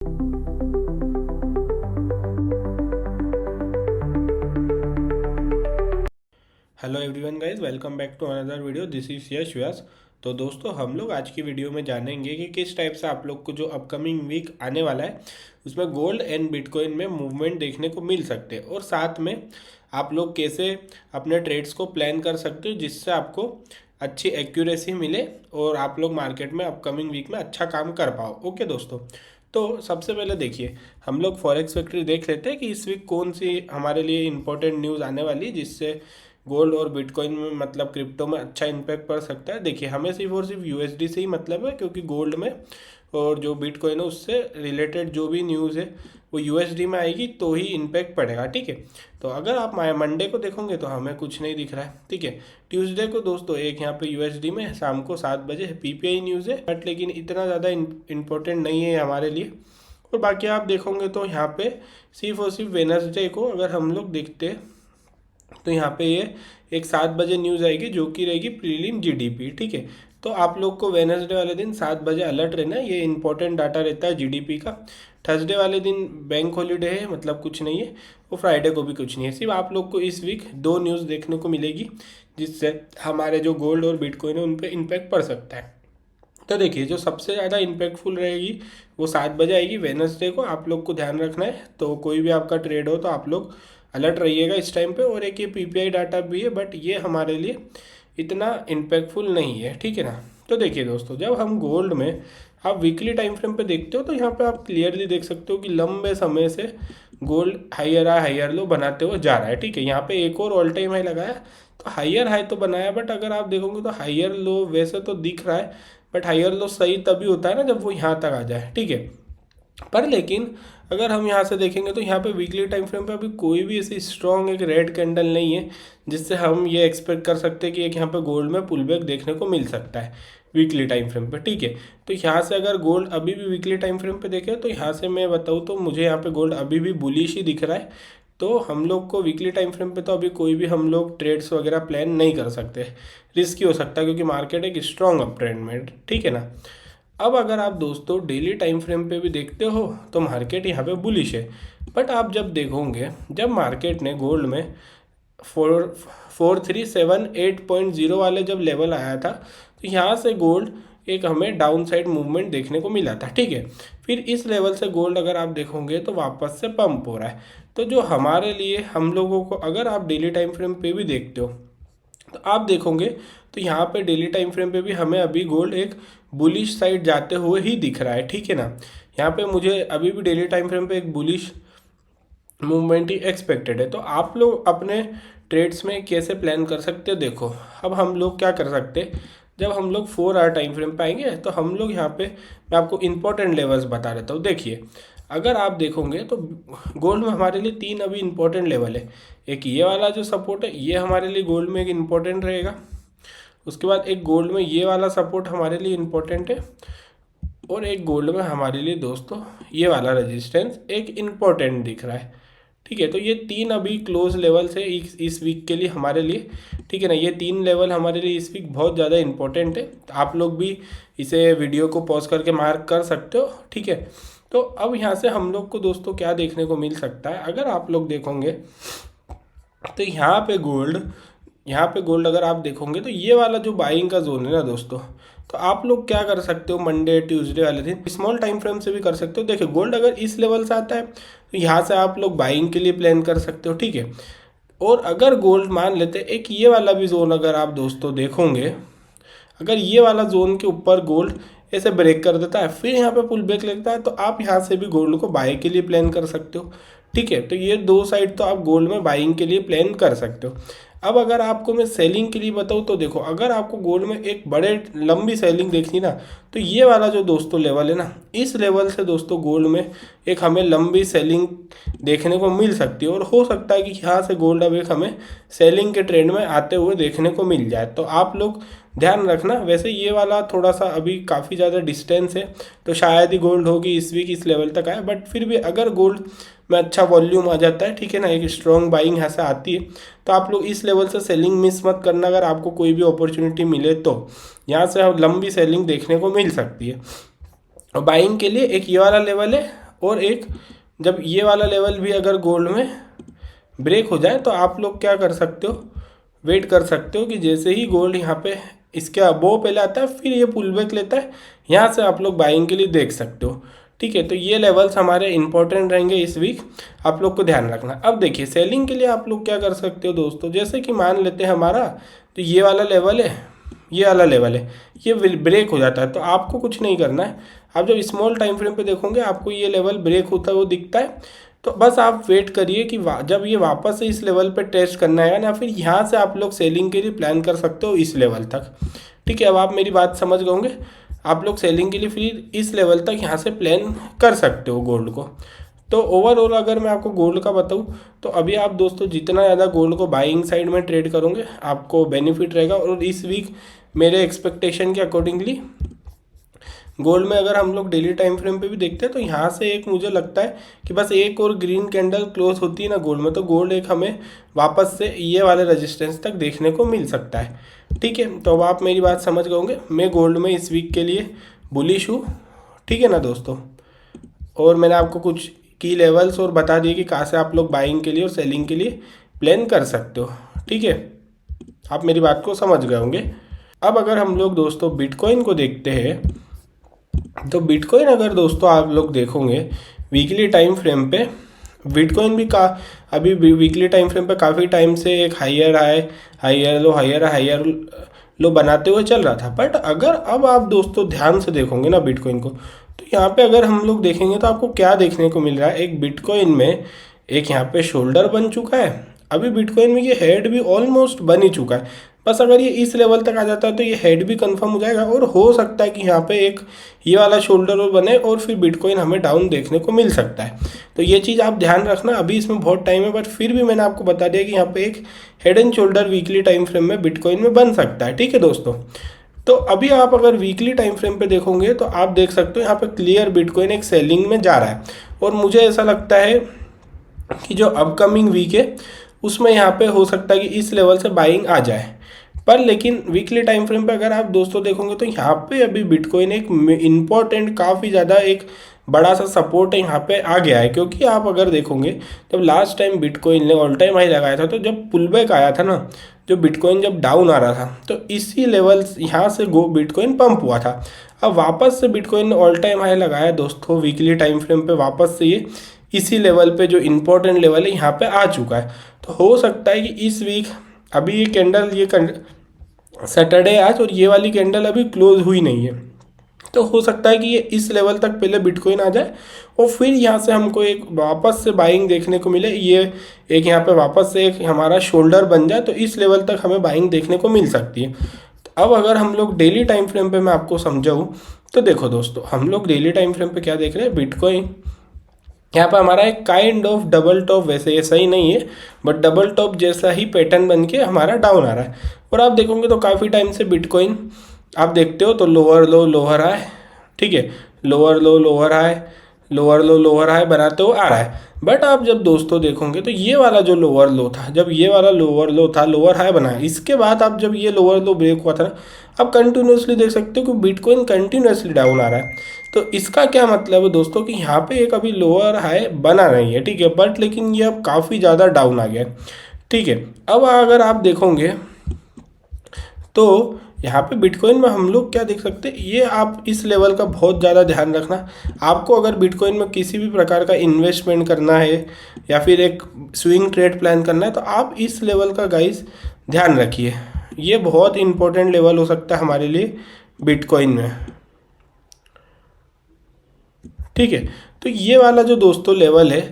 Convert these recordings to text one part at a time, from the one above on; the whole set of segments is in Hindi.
Hello everyone guys, welcome back to another video. This is Yash Vyas. तो दोस्तों, हम लोग आज की वीडियो में जानेंगे कि किस टाइप से आप लोग को जो अपकमिंग वीक आने वाला है उसमें गोल्ड एंड बिटकॉइन में मूवमेंट देखने को मिल सकते हैं, और साथ में आप लोग कैसे अपने ट्रेड्स को प्लान कर सकते हो जिससे आपको अच्छी एक्यूरेसी मिले और आप लोग मार्केट में अपकमिंग वीक में अच्छा काम कर पाओ। ओके दोस्तों, तो सबसे पहले देखिए, हम लोग फॉरेक्स फैक्ट्री देख लेते हैं कि इस वीक कौन सी हमारे लिए इंपॉर्टेंट न्यूज़ आने वाली है जिससे गोल्ड और बिटकॉइन में मतलब क्रिप्टो में अच्छा इम्पैक्ट पड़ सकता है। देखिए, हमें सिर्फ और सिर्फ यूएसडी से ही मतलब है, क्योंकि गोल्ड में और जो बिटकॉइन है उससे रिलेटेड जो भी न्यूज़ है वो यूएसडी में आएगी तो ही इम्पैक्ट पड़ेगा। ठीक है, तो अगर आप मंडे को देखोगे तो हमें कुछ नहीं दिख रहा है। ठीक है, ट्यूसडे को दोस्तों एक यहाँ पे यूएसडी में शाम को 7 बजे पीपीआई न्यूज़ है, बट लेकिन इतना ज़्यादा इम्पोर्टेंट नहीं है हमारे लिए। और बाकी आप देखोगे तो यहाँ पे सिर्फ और सिर्फ वेनसडे को अगर हम लोग देखते हैं तो यहाँ पे ये एक 7 बजे न्यूज़ आएगी जो कि रहेगी प्रीलिम जीडीपी। ठीक है, तो आप लोग को वेनसडे वाले दिन 7 बजे अलर्ट रहना है, ये इंपॉर्टेंट डाटा रहता है जीडीपी का। थर्सडे वाले दिन बैंक हॉलीडे है, मतलब कुछ नहीं है, और फ्राइडे को भी कुछ नहीं है। सिर्फ आप लोग को इस वीक 2 न्यूज़ देखने को मिलेगी जिससे हमारे जो गोल्ड और बिटकॉइन है उन पर इम्पैक्ट पड़ सकता है। तो देखिए, जो सबसे ज़्यादा इम्पैक्टफुल रहेगी वो 7 बजे आएगी वेनसडे को। आप लोग को ध्यान रखना है, तो कोई भी आपका ट्रेड हो तो आप लोग अलर्ट रहिएगा इस टाइम पे। और एक ये पीपीआई डाटा भी है, बट ये हमारे लिए इतना इम्पैक्टफुल नहीं है। ठीक है ना। तो देखिए दोस्तों, जब हम गोल्ड में आप वीकली टाइम फ्रेम पे देखते हो तो यहाँ पे आप क्लियरली देख सकते हो कि लंबे समय से गोल्ड हाइयर हाई हाइयर लो बनाते हुए जा रहा है। ठीक है, यहाँ पे एक और ऑल टाइम हाई लगाया तो हाइयर हाई तो बनाया, बट अगर आप देखोगे तो हाइयर लो वैसे तो दिख रहा है, बट हाइयर लो सही तभी होता है ना जब वो यहाँ तक आ जाए। ठीक है, पर लेकिन अगर हम यहाँ से देखेंगे तो यहाँ पे वीकली टाइम फ्रेम पे अभी कोई भी ऐसी स्ट्रॉन्ग एक रेड कैंडल नहीं है जिससे हम ये एक्सपेक्ट कर सकते हैं कि एक यहाँ पे गोल्ड में पुल बैक देखने को मिल सकता है वीकली टाइम फ्रेम पे। ठीक है, तो यहाँ से अगर गोल्ड अभी भी वीकली टाइम फ्रेम पे देखें तो यहाँ से मैं बताऊँ तो मुझे यहाँ पे गोल्ड अभी भी बुलिश ही दिख रहा है। तो हम लोग को वीकली टाइम फ्रेम पे तो अभी कोई भी हम लोग ट्रेड्स वगैरह प्लान नहीं कर सकते, रिस्की हो सकता है क्योंकि मार्केट एक स्ट्रॉन्ग अप ट्रेंड में। ठीक है ना। अब अगर आप दोस्तों डेली टाइम फ्रेम पे भी देखते हो तो मार्केट यहाँ पे बुलिश है, बट आप जब देखोगे जब मार्केट ने गोल्ड में 4378.0 वाले जब लेवल आया था तो यहाँ से गोल्ड एक हमें डाउन साइड मूवमेंट देखने को मिला था। ठीक है, फिर इस लेवल से गोल्ड अगर आप देखोगे तो वापस से पंप हो रहा है। तो जो हमारे लिए हम लोगों को, अगर आप डेली टाइम फ्रेम पे भी देखते हो तो आप देखोगे तो यहाँ पे डेली टाइम फ्रेम पे भी हमें अभी गोल्ड एक बुलिश साइड जाते हुए ही दिख रहा है। ठीक है ना। यहाँ पे मुझे अभी भी डेली टाइम फ्रेम पे एक बुलिश मूवमेंट ही एक्सपेक्टेड है। तो आप लोग अपने ट्रेड्स में कैसे प्लान कर सकते हो, देखो अब हम लोग क्या कर सकते हैं, जब हम लोग 4 आवर टाइम फ्रेम पे आएंगे तो हम लोग यहाँ पे मैं आपको इंपॉर्टेंट लेवल्स बता देता हूँ। देखिए, अगर आप देखोगे तो गोल्ड में हमारे लिए 3 अभी इंपॉर्टेंट लेवल है। एक ये वाला जो सपोर्ट है ये हमारे लिए गोल्ड में एक इम्पॉर्टेंट रहेगा। उसके बाद एक गोल्ड में ये वाला सपोर्ट हमारे लिए इम्पोर्टेंट है, और एक गोल्ड में हमारे लिए दोस्तों ये वाला रेजिस्टेंस एक इम्पोर्टेंट दिख रहा है। ठीक है, तो ये 3 अभी क्लोज लेवल्स है इस वीक के लिए हमारे लिए। ठीक है ना, ये 3 लेवल हमारे लिए इस वीक बहुत ज़्यादा इंपॉर्टेंट है। तो आप लोग भी इसे वीडियो को पॉज करके मार्क कर सकते हो। ठीक है, तो अब यहाँ से हम लोग को दोस्तों क्या देखने को मिल सकता है, अगर आप लोग देखोगे तो यहाँ पे गोल्ड अगर आप देखोगे तो ये वाला जो बाइंग का जोन है ना दोस्तों, तो आप लोग क्या कर सकते हो, मंडे ट्यूसडे वाले दिन स्मॉल टाइम फ्रेम से भी कर सकते हो। देखिए, गोल्ड अगर इस लेवल से आता है तो यहाँ से आप लोग बाइंग के लिए प्लान कर सकते हो। ठीक है, और अगर गोल्ड मान लेते एक ये वाला भी जोन अगर आप दोस्तों देखोगे, अगर ये वाला जोन के ऊपर गोल्ड ऐसे ब्रेक कर देता है फिर यहाँ पे पुल बैक लगता है तो आप यहाँ से भी गोल्ड को बाई के लिए प्लान कर सकते हो। ठीक है, तो ये 2 साइड तो आप गोल्ड में बाइंग के लिए प्लान कर सकते हो। अब अगर आपको मैं सेलिंग के लिए बताऊँ तो देखो, अगर आपको गोल्ड में एक बड़े लंबी सेलिंग देखनी ना तो ये वाला जो दोस्तों लेवल है ना, इस लेवल से दोस्तों गोल्ड में एक हमें लंबी सेलिंग देखने को मिल सकती है, और हो सकता है कि यहाँ से गोल्ड अब एक हमें सेलिंग के ट्रेंड में आते हुए देखने को मिल जाए। तो आप लोग ध्यान रखना। वैसे ये वाला थोड़ा सा अभी काफ़ी ज़्यादा डिस्टेंस है तो शायद ही गोल्ड होगी इस वीक इस लेवल तक आए, बट फिर भी अगर गोल्ड में अच्छा वॉल्यूम आ जाता है, ठीक है ना, एक स्ट्रॉन्ग बाइंग यहाँ से आती है तो आप लोग इस लेवल से सेलिंग मिस मत करना। अगर आपको कोई भी अपॉर्चुनिटी मिले तो यहाँ से लंबी सेलिंग देखने को मिल सकती है। और बाइंग के लिए एक ये वाला लेवल है और एक जब ये वाला लेवल भी अगर गोल्ड में ब्रेक हो जाए तो आप लोग क्या कर सकते हो, वेट कर सकते हो कि जैसे ही गोल्ड यहाँ पे इसके अबोव पहले आता है फिर ये पुल बैक लेता है, यहाँ से आप लोग बाइंग के लिए देख सकते हो। ठीक है, तो ये लेवल्स हमारे इंपॉर्टेंट रहेंगे इस वीक, आप लोग को ध्यान रखना। अब देखिए सेलिंग के लिए आप लोग क्या कर सकते हो दोस्तों, जैसे कि मान लेते हैं हमारा तो ये वाला लेवल है, ये वाला लेवल है, ये ब्रेक हो जाता है तो आपको कुछ नहीं करना है। आप जब स्मॉल टाइम फ्रेम पे देखोगे आपको ये लेवल ब्रेक होता है वो दिखता है, तो बस आप वेट करिए कि जब ये वापस से इस लेवल पे टेस्ट करना है ना, फिर यहाँ से आप लोग सेलिंग के लिए प्लान कर सकते हो इस लेवल तक। ठीक है, अब आप मेरी बात समझ गए होंगे, आप लोग सेलिंग के लिए फिर इस लेवल तक यहाँ से प्लान कर सकते हो गोल्ड को। तो ओवरऑल अगर मैं आपको गोल्ड का बताऊँ तो अभी आप दोस्तों जितना ज़्यादा गोल्ड को बाइंग साइड में ट्रेड करोगे आपको बेनिफिट रहेगा। और इस वीक मेरे एक्सपेक्टेशन के अकॉर्डिंगली गोल्ड में अगर हम लोग डेली टाइम फ्रेम पे भी देखते हैं तो यहाँ से एक मुझे लगता है कि बस एक और ग्रीन कैंडल क्लोज होती है ना गोल्ड में, तो गोल्ड एक हमें वापस से ये वाले रेजिस्टेंस तक देखने को मिल सकता है। ठीक है, तो अब आप मेरी बात समझ गए होंगे, मैं गोल्ड में इस वीक के लिए बुलिश हूँ। ठीक है ना दोस्तों, और मैंने आपको कुछ की लेवल्स और बता दिए कि कहाँ से आप लोग बाइंग के लिए और सेलिंग के लिए प्लान कर सकते हो। ठीक है, आप मेरी बात को समझ गए होंगे। अब अगर हम लोग दोस्तों बिटकॉइन को देखते हैं तो बिटकॉइन अगर दोस्तों आप लोग देखोगे वीकली टाइम फ्रेम पे, बिटकॉइन भी अभी वीकली टाइम फ्रेम पे काफ़ी टाइम से एक हायर हाई हायर लो बनाते हुए चल रहा था। बट अगर अब आप दोस्तों ध्यान से देखोगे ना बिटकॉइन को, तो यहाँ पे अगर हम लोग देखेंगे तो आपको क्या देखने को मिल रहा है, एक बिटकॉइन में एक यहाँ पे शोल्डर बन चुका है, अभी बिटकॉइन में ये हेड भी ऑलमोस्ट बन ही चुका है। बस अगर ये इस लेवल तक आ जाता है तो ये हेड भी कंफर्म हो जाएगा और हो सकता है कि यहाँ पे एक ये वाला शोल्डर और बने और फिर बिटकॉइन हमें डाउन देखने को मिल सकता है। तो ये चीज़ आप ध्यान रखना, अभी इसमें बहुत टाइम है बट फिर भी मैंने आपको बता दिया कि यहाँ पे एक head and shoulder weekly time frame में बिटकॉइन में बन सकता है। ठीक है दोस्तों, तो अभी आप अगर वीकली टाइम फ्रेम पे देखोगे तो आप देख सकते हो यहाँ पे क्लियर बिटकॉइन एक सेलिंग में जा रहा है। और मुझे ऐसा लगता है कि जो अपकमिंग वीक है उसमें यहाँ पे हो सकता है कि इस लेवल से बाइंग आ जाए। पर लेकिन वीकली टाइम फ्रेम पे अगर आप दोस्तों देखोगे तो यहाँ पे अभी बिटकॉइन एक इम्पॉर्टेंट काफ़ी ज़्यादा एक बड़ा सा सपोर्ट है यहाँ पे आ गया है। क्योंकि आप अगर देखोगे जब लास्ट टाइम बिटकॉइन ने ऑल टाइम हाई लगाया था तो जब पुल बैक आया था ना, जो बिटकॉइन जब डाउन आ रहा था तो इसी लेवल यहाँ से बिटकॉइन पंप हुआ था। अब वापस से बिटकॉइन ने ऑल टाइम हाई लगाया दोस्तों वीकली टाइम फ्रेम पे, वापस से ये इसी लेवल पे जो इम्पोर्टेंट लेवल है यहाँ पे आ चुका है। तो हो सकता है कि इस वीक अभी ये कैंडल ये सैटरडे आज और ये वाली कैंडल अभी क्लोज हुई नहीं है, तो हो सकता है कि ये इस लेवल तक पहले बिटकॉइन आ जाए और फिर यहाँ से हमको एक वापस से बाइंग देखने को मिले, ये एक यहाँ पे वापस से एक हमारा शोल्डर बन जाए तो इस लेवल तक हमें बाइंग देखने को मिल सकती है। तो अब अगर हम लोग डेली टाइम फ्रेम पे मैं आपको समझाऊँ तो देखो दोस्तों, हम लोग डेली टाइम फ्रेम पे क्या देख रहे हैं, बिटकॉइन यहाँ पर हमारा एक काइंड ऑफ डबल टॉप, वैसे ये सही नहीं है बट डबल टॉप जैसा ही पैटर्न बन के हमारा डाउन आ रहा है। और आप देखोगे तो काफ़ी टाइम से बिटकॉइन आप देखते हो तो लोअर लो लोअर हाई, ठीक है, लोअर लो लोअर हाई, लोअर लो लोअर हाई बनाते हुए आ रहा है। बट आप जब दोस्तों देखोगे तो ये वाला जो लोअर लो था, जब ये वाला लोअर लो था लोअर हाई बनाया, इसके बाद आप जब ये लोअर लो ब्रेक हुआ था ना, आप कंटिन्यूसली देख सकते हो कि बिटकॉइन कंटिन्यूसली डाउन आ रहा है। तो इसका क्या मतलब है दोस्तों कि यहाँ पे एक अभी लोअर हाई बना नहीं है, ठीक है, बट लेकिन ये अब काफ़ी ज़्यादा डाउन आ गया। ठीक है, अब अगर आप देखोगे तो यहाँ पे बिटकॉइन में हम लोग क्या देख सकते हैं, ये आप इस लेवल का बहुत ज़्यादा ध्यान रखना। आपको अगर बिटकॉइन में किसी भी प्रकार का इन्वेस्टमेंट करना है या फिर एक स्विंग ट्रेड प्लान करना है तो आप इस लेवल का गाइस ध्यान रखिए, ये बहुत इंपॉर्टेंट लेवल हो सकता है हमारे लिए बिटकॉइन में। ठीक है, तो ये वाला जो दोस्तों लेवल है,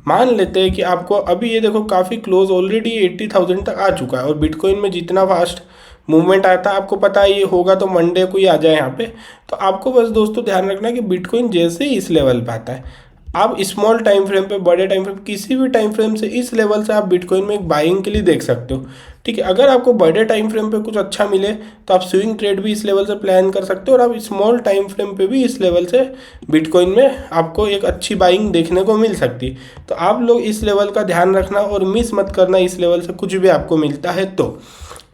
मान लेते हैं कि आपको अभी ये देखो काफ़ी क्लोज ऑलरेडी 80,000 तक आ चुका है और बिटकॉइन में जितना फास्ट मूवमेंट आया था आपको पता है ये होगा तो मंडे को ही आ जाए यहाँ पे। तो आपको बस दोस्तों ध्यान रखना है कि बिटकॉइन जैसे ही इस लेवल पे आता है, आप स्मॉल टाइम फ्रेम पे, बड़े टाइम फ्रेम, किसी भी टाइम फ्रेम से इस लेवल से आप बिटकॉइन में एक बाइंग के लिए देख सकते हो। ठीक है, अगर आपको बड़े टाइम फ्रेम पे कुछ अच्छा मिले तो आप स्विंग ट्रेड भी इस लेवल से प्लान कर सकते हो और आप स्मॉल टाइम फ्रेम पे भी इस लेवल से बिटकॉइन में आपको एक अच्छी बाइंग देखने को मिल सकती है। तो आप लोग इस लेवल का ध्यान रखना और मिस मत करना इस लेवल से कुछ भी आपको मिलता है तो।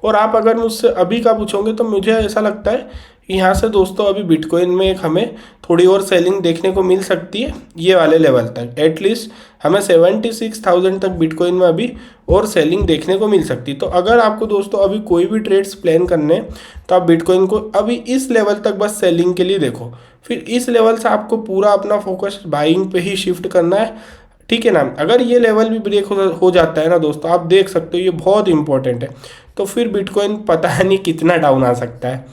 और आप अगर मुझसे अभी का पूछोगे तो मुझे ऐसा लगता है कि यहाँ से दोस्तों अभी बिटकॉइन में एक हमें थोड़ी और सेलिंग देखने को मिल सकती है ये वाले लेवल तक। एटलीस्ट हमें 76,000 तक बिटकॉइन में अभी और सेलिंग देखने को मिल सकती है। तो अगर आपको दोस्तों अभी कोई भी ट्रेड्स प्लान करने हैं तो आप बिटकॉइन को अभी इस लेवल तक बस सेलिंग के लिए देखो, फिर इस लेवल से आपको पूरा अपना फोकस बाइंग पे ही शिफ्ट करना है, ठीक है ना। अगर ये लेवल भी ब्रेक हो जाता है ना दोस्तों, आप देख सकते हो ये बहुत इंपॉर्टेंट है, तो फिर बिटकॉइन पता नहीं कितना डाउन आ सकता है,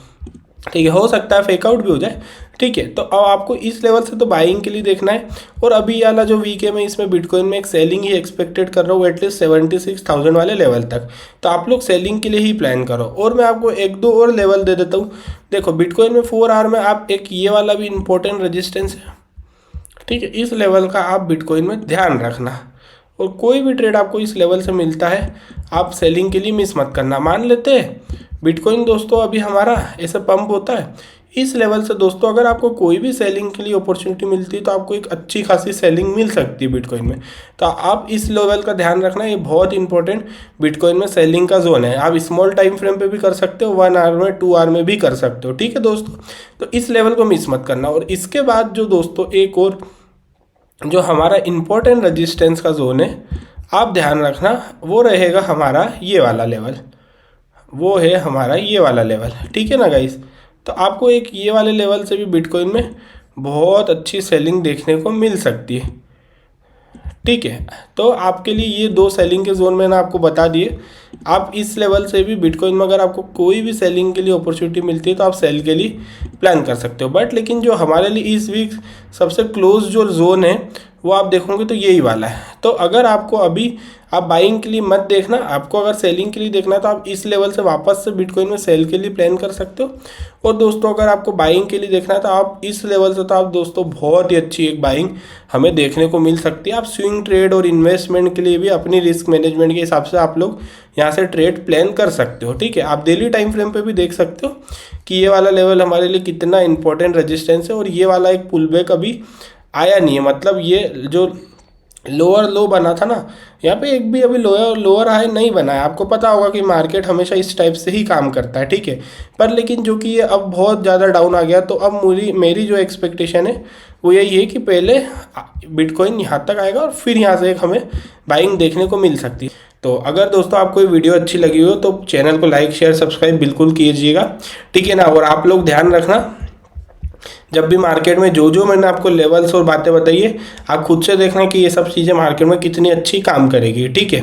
ठीक है। हो सकता है फेकआउट भी हो जाए, ठीक है। तो अब आपको इस लेवल से तो बाइंग के लिए देखना है। और अभी वाला जो वीक है मैं इसमें बिटकॉइन में एक सेलिंग ही एक्सपेक्टेड कर रहा हूँ एटलीस्ट 76,000 वाले लेवल तक। तो आप लोग सेलिंग के लिए ही प्लान करो। और मैं आपको एक दो और लेवल दे देता हूँ। देखो बिटकॉइन में 4 आवर में आप एक ये वाला भी इंपॉर्टेंट रेजिस्टेंस है, ठीक है। इस लेवल का आप बिटकॉइन में ध्यान रखना, और कोई भी ट्रेड आपको इस लेवल से मिलता है आप सेलिंग के लिए मिस मत करना। मान लेते हैं बिटकॉइन दोस्तों अभी हमारा ऐसा पंप होता है इस लेवल से दोस्तों, अगर आपको कोई भी सेलिंग के लिए अपॉर्चुनिटी मिलती है तो आपको एक अच्छी खासी सेलिंग मिल सकती है बिटकॉइन में। तो आप इस लेवल का ध्यान रखना, ये बहुत इंपॉर्टेंट बिटकॉइन में सेलिंग का जोन है। आप स्मॉल टाइम फ्रेम पे भी कर सकते हो, 1 आवर में 2 आवर में भी कर सकते हो, ठीक है दोस्तों। तो इस लेवल को मिस मत करना। और इसके बाद जो दोस्तों एक और जो हमारा इम्पोर्टेंट रेजिस्टेंस का जोन है आप ध्यान रखना, वो रहेगा हमारा ये वाला लेवल, वो है हमारा ये वाला लेवल, ठीक है ना गाइस। तो आपको एक ये वाले लेवल से भी बिटकॉइन में बहुत अच्छी सेलिंग देखने को मिल सकती है, ठीक है। तो आपके लिए ये 2 सेलिंग के जोन मैंने आपको बता दिए। आप इस लेवल से भी बिटकॉइन में अगर आपको कोई भी सेलिंग के लिए अपॉर्चुनिटी मिलती है तो आप सेल के लिए प्लान कर सकते हो। बट लेकिन जो हमारे लिए इस वीक सबसे क्लोज जो जोन है वो आप देखोगे तो यही वाला है। तो अगर आपको अभी आप बाइंग के लिए मत देखना, आपको अगर सेलिंग के लिए देखना है तो आप इस लेवल से वापस से बिटकॉइन में सेल के लिए प्लान कर सकते हो। और दोस्तों अगर आपको बाइंग के लिए देखना है तो आप इस लेवल से तो आप दोस्तों बहुत ही अच्छी एक बाइंग हमें देखने को मिल सकती है। आप स्विंग ट्रेड और इन्वेस्टमेंट के लिए भी अपनी रिस्क मैनेजमेंट के हिसाब से आप लोग यहाँ से ट्रेड प्लान कर सकते हो, ठीक है। आप डेली टाइम फ्रेम पे भी देख सकते हो कि ये वाला लेवल हमारे लिए कितना इंपॉर्टेंट रेजिस्टेंस है। और ये वाला एक पुल बैक अभी आया नहीं है, मतलब ये जो लोअर लो बना था ना, यहाँ पे एक भी अभी लोअर हाई नहीं बना है। आपको पता होगा कि मार्केट हमेशा इस टाइप से ही काम करता है, ठीक है। पर लेकिन जो कि ये अब बहुत ज़्यादा डाउन आ गया, तो अब मेरी जो एक्सपेक्टेशन है वो यही है कि पहले बिटकॉइन यहाँ तक आएगा और फिर यहाँ से एक हमें बाइंग देखने को मिल सकती है। तो अगर दोस्तों आपको ये वीडियो अच्छी लगी हो तो चैनल को लाइक शेयर सब्सक्राइब बिल्कुल कीजिएगा, ठीक है ना। और आप लोग ध्यान रखना, जब भी मार्केट में जो मैंने आपको लेवल्स और बातें बताई है आप खुद से देखना कि ये सब चीज़ें मार्केट में कितनी अच्छी काम करेगी, ठीक है।